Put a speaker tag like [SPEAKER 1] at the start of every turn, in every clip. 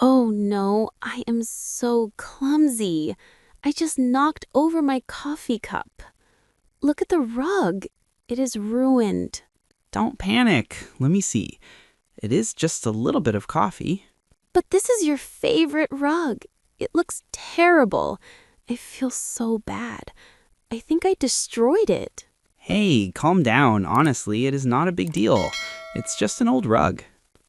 [SPEAKER 1] Oh no, I am so clumsy. I just knocked over my coffee cup. Look at the rug. It is ruined.
[SPEAKER 2] Don't panic. Let me see. It is just a little bit of coffee.
[SPEAKER 1] But this is your favorite rug. It looks terrible. I feel so bad. I think I destroyed it.
[SPEAKER 2] Hey, calm down. Honestly, it is not a big deal. It's just an old rug.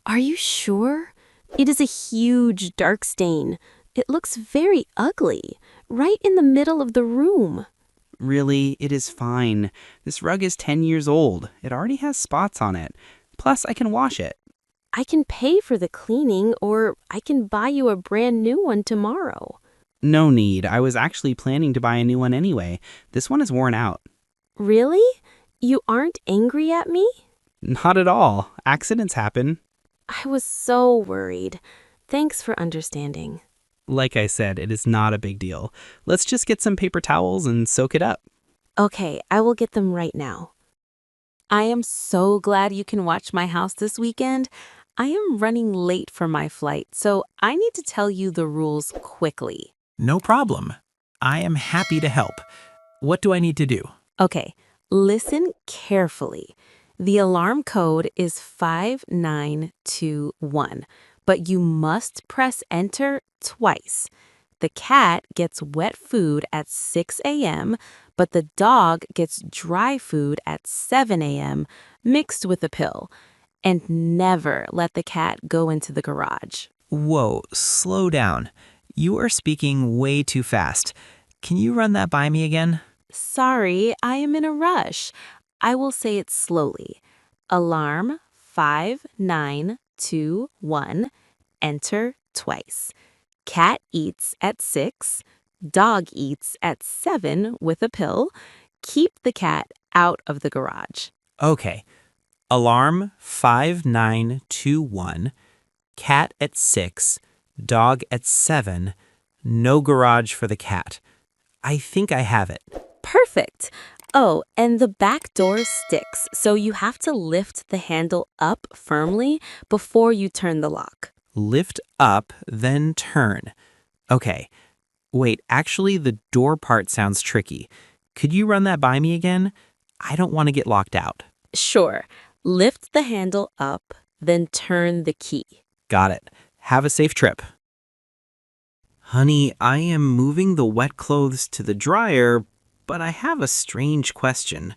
[SPEAKER 1] Are you sure? It is a huge dark stain. It looks very ugly, right in the middle of the room.
[SPEAKER 2] Really, it is fine. This rug is 10 years old. It already has spots on it. Plus, I can wash it.
[SPEAKER 1] I can pay for the cleaning, or I can buy you a brand new one tomorrow.
[SPEAKER 2] No need. I was actually planning to buy a new one anyway. This one is worn out.
[SPEAKER 1] Really? You aren't angry at me?
[SPEAKER 2] Not at all. Accidents happen.
[SPEAKER 1] I was so worried. Thanks for understanding.
[SPEAKER 2] Like I said, it is not a big deal. Let's just get some paper towels and soak it up.
[SPEAKER 1] Okay, I will get them right now. I am so glad you can watch my house this weekend. I am running late for my flight, so I need to tell you the rules quickly.
[SPEAKER 3] No problem. I am happy to help. What do I need to do?
[SPEAKER 1] Okay, listen carefully. The alarm code is 5921, but you must press enter twice. The cat gets wet food at 6 a.m., but the dog gets dry food at 7 a.m. mixed with a pill. And never let the cat go into the garage.
[SPEAKER 3] Whoa, slow down. You are speaking way too fast. Can you run that by me again?
[SPEAKER 1] Sorry, I am in a rush. I will say it slowly. Alarm 5921. Enter twice. Cat eats at 6. Dog eats at 7 with a pill. Keep the cat out of the garage.
[SPEAKER 3] Okay. Alarm 5921. Cat at 6. Dog at 7. No garage for the cat. I think I have it.
[SPEAKER 1] Perfect. Oh, and the back door sticks, so you have to lift the handle up firmly before you turn the lock.
[SPEAKER 3] Lift up, then turn. Okay. Wait, actually, the door part sounds tricky. Could you run that by me again? I don't want to get locked out.
[SPEAKER 1] Sure. Lift the handle up, then turn the key.
[SPEAKER 3] Got it. Have a safe trip. Honey, I am moving the wet clothes to the dryer, but I have a strange question.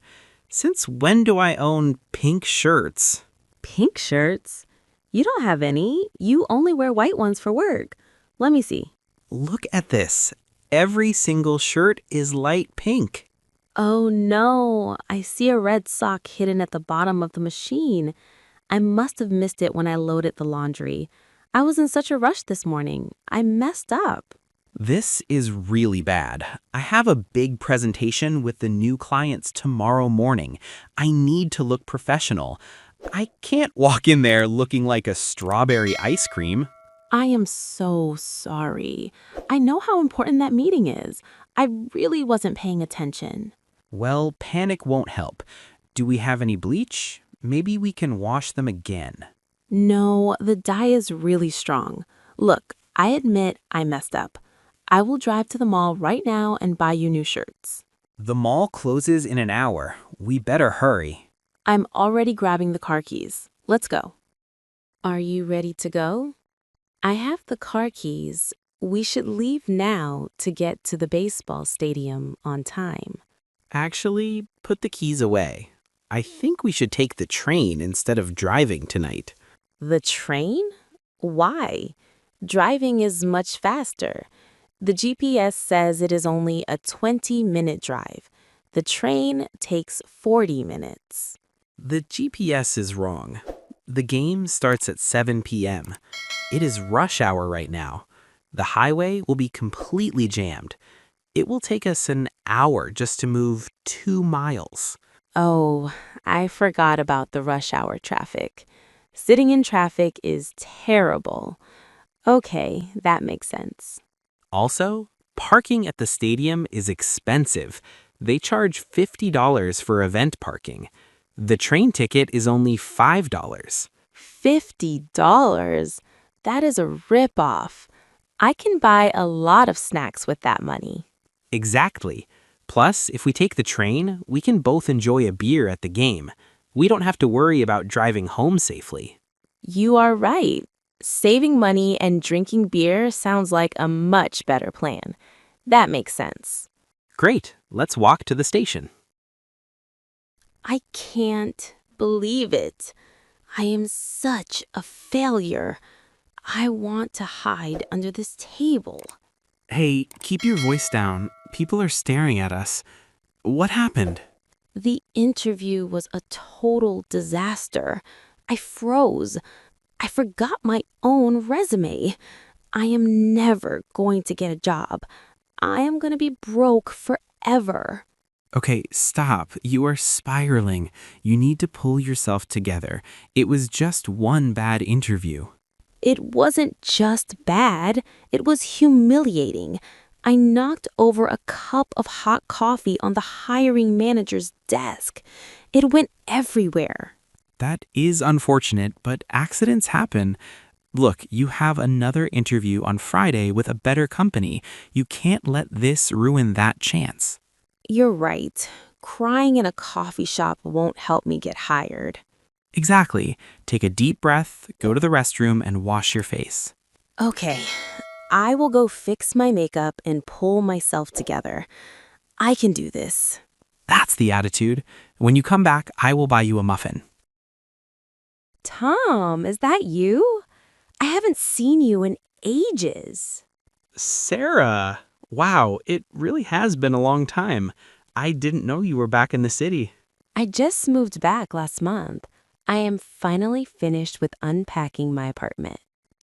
[SPEAKER 3] Since when do I own pink shirts?
[SPEAKER 1] Pink shirts? You don't have any. You only wear white ones for work. Let me see.
[SPEAKER 3] Look at this. Every single shirt is light pink.
[SPEAKER 1] Oh no, I see a red sock hidden at the bottom of the machine. I must have missed it when I loaded the laundry. I was in such a rush this morning. I messed up.
[SPEAKER 3] This is really bad. I have a big presentation with the new clients tomorrow morning. I need to look professional. I can't walk in there looking like a strawberry ice cream.
[SPEAKER 1] I am so sorry. I know how important that meeting is. I really wasn't paying attention.
[SPEAKER 3] Well, panic won't help. Do we have any bleach? Maybe we can wash them again.
[SPEAKER 1] No, the dye is really strong. Look, I admit I messed up. I will drive to the mall right now and buy you new shirts.
[SPEAKER 3] The mall closes in an hour. We better hurry.
[SPEAKER 1] I'm already grabbing the car keys. Let's go. Are you ready to go? I have the car keys. We should leave now to get to the baseball stadium on time.
[SPEAKER 3] Actually, put the keys away. I think we should take the train instead of driving tonight.
[SPEAKER 1] The train? Why? Driving is much faster. The GPS says it is only a 20-minute drive. The train takes 40 minutes.
[SPEAKER 3] The GPS is wrong. The game starts at 7 p.m. It is rush hour right now. The highway will be completely jammed. It will take us an hour just to move 2 miles.
[SPEAKER 1] Oh, I forgot about the rush hour traffic. Sitting in traffic is terrible. Okay, that makes sense.
[SPEAKER 3] Also, parking at the stadium is expensive. They charge $50 for event parking. The train ticket is only $5.
[SPEAKER 1] $50? That is a ripoff. I can buy a lot of snacks with that money.
[SPEAKER 3] Exactly. Plus, if we take the train, we can both enjoy a beer at the game. We don't have to worry about driving home safely.
[SPEAKER 1] You are right. Saving money and drinking beer sounds like a much better plan. That makes sense.
[SPEAKER 3] Great, let's walk to the station.
[SPEAKER 1] I can't believe it. I am such a failure. I want to hide under this table.
[SPEAKER 3] Hey, keep your voice down. People are staring at us. What happened?
[SPEAKER 1] The interview was a total disaster. I froze. I forgot my own resume. I am never going to get a job. I am going to be broke forever.
[SPEAKER 3] Okay, stop. You are spiraling. You need to pull yourself together. It was just one bad interview.
[SPEAKER 1] It wasn't just bad, it was humiliating. I knocked over a cup of hot coffee on the hiring manager's desk. It went everywhere.
[SPEAKER 3] That is unfortunate, but accidents happen. Look, you have another interview on Friday with a better company. You can't let this ruin that chance.
[SPEAKER 1] You're right. Crying in a coffee shop won't help me get hired.
[SPEAKER 3] Exactly. Take a deep breath, go to the restroom, and wash your face.
[SPEAKER 1] Okay, I will go fix my makeup and pull myself together. I can do this.
[SPEAKER 3] That's the attitude. When you come back, I will buy you a muffin.
[SPEAKER 1] Tom, is that you? I haven't seen you in ages.
[SPEAKER 3] Sarah! Wow, it really has been a long time. I didn't know you were back in the city.
[SPEAKER 1] I just moved back last month. I am finally finished with unpacking my apartment.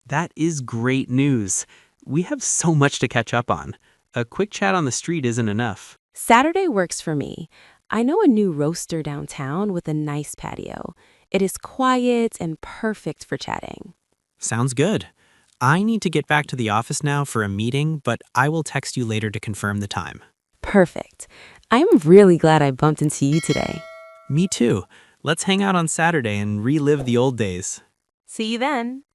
[SPEAKER 3] That is great news. We have so much to catch up on. A quick chat on the street isn't enough.
[SPEAKER 1] Saturday works for me. I know a new roaster downtown with a nice patio. It is quiet and perfect for chatting.
[SPEAKER 3] Sounds good. I need to get back to the office now for a meeting, but I will text you later to confirm the time.
[SPEAKER 1] Perfect. I'm really glad I bumped into you today.
[SPEAKER 3] Me too. Let's hang out on Saturday and relive the old days.
[SPEAKER 1] See you then.